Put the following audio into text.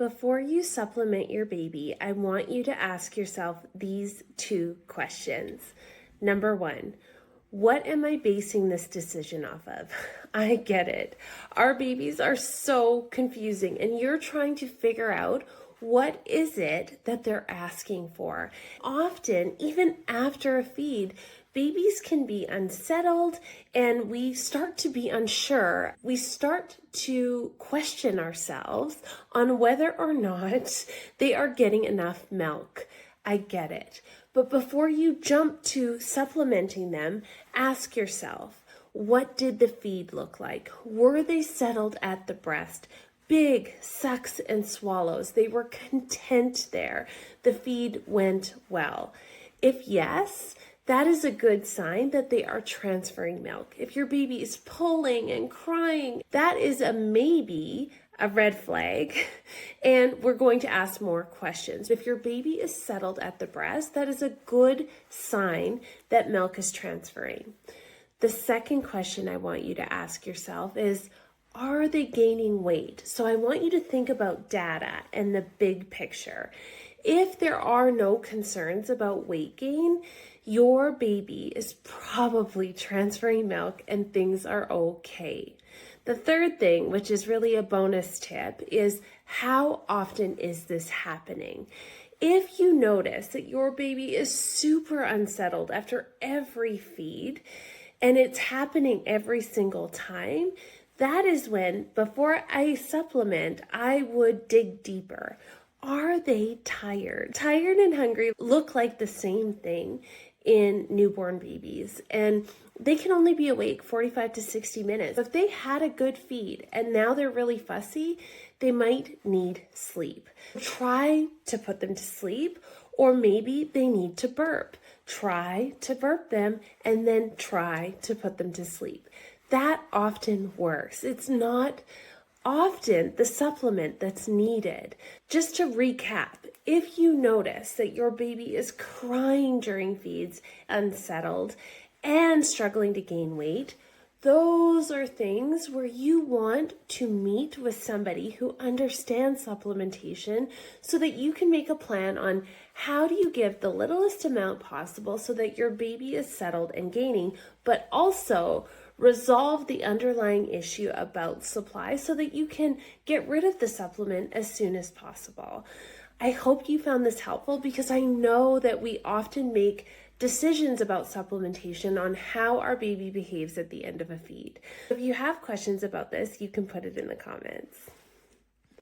Before you supplement your baby, I want you to ask yourself these two questions. Number one, what am I basing this decision off of? I get it. Our babies are so confusing, and you're trying to figure out what is it that they're asking for. Often, even after a feed, babies can be unsettled and we start to be unsure. We start to question ourselves on whether or not they are getting enough milk. I get it. But before you jump to supplementing them, ask yourself, what did the feed look like? Were they settled at the breast? Big sucks and swallows. They were content there. The feed went well. If yes, that is a good sign that they are transferring milk. If your baby is pulling and crying, that is a maybe, a red flag, and we're going to ask more questions. If your baby is settled at the breast, that is a good sign that milk is transferring. The second question I want you to ask yourself is, are they gaining weight? So I want you to think about data and the big picture. If there are no concerns about weight gain, your baby is probably transferring milk and things are okay. The third thing, which is really a bonus tip, is how often is this happening? If you notice that your baby is super unsettled after every feed and it's happening every single time, that is when, before I supplement, I would dig deeper. Are they tired? Tired and hungry look like the same thing in newborn babies, and they can only be awake 45 to 60 minutes. If they had a good feed and now they're really fussy, they might need sleep. Try to put them to sleep, or maybe they need to burp. Try to burp them and then try to put them to sleep. That often works. It's not often the supplement that's needed. Just to recap, if you notice that your baby is crying during feeds, unsettled, and struggling to gain weight, those are things where you want to meet with somebody who understands supplementation so that you can make a plan on how do you give the littlest amount possible so that your baby is settled and gaining, but also resolve the underlying issue about supply so that you can get rid of the supplement as soon as possible. I hope you found this helpful because I know that we often make decisions about supplementation on how our baby behaves at the end of a feed. If you have questions about this, you can put it in the comments.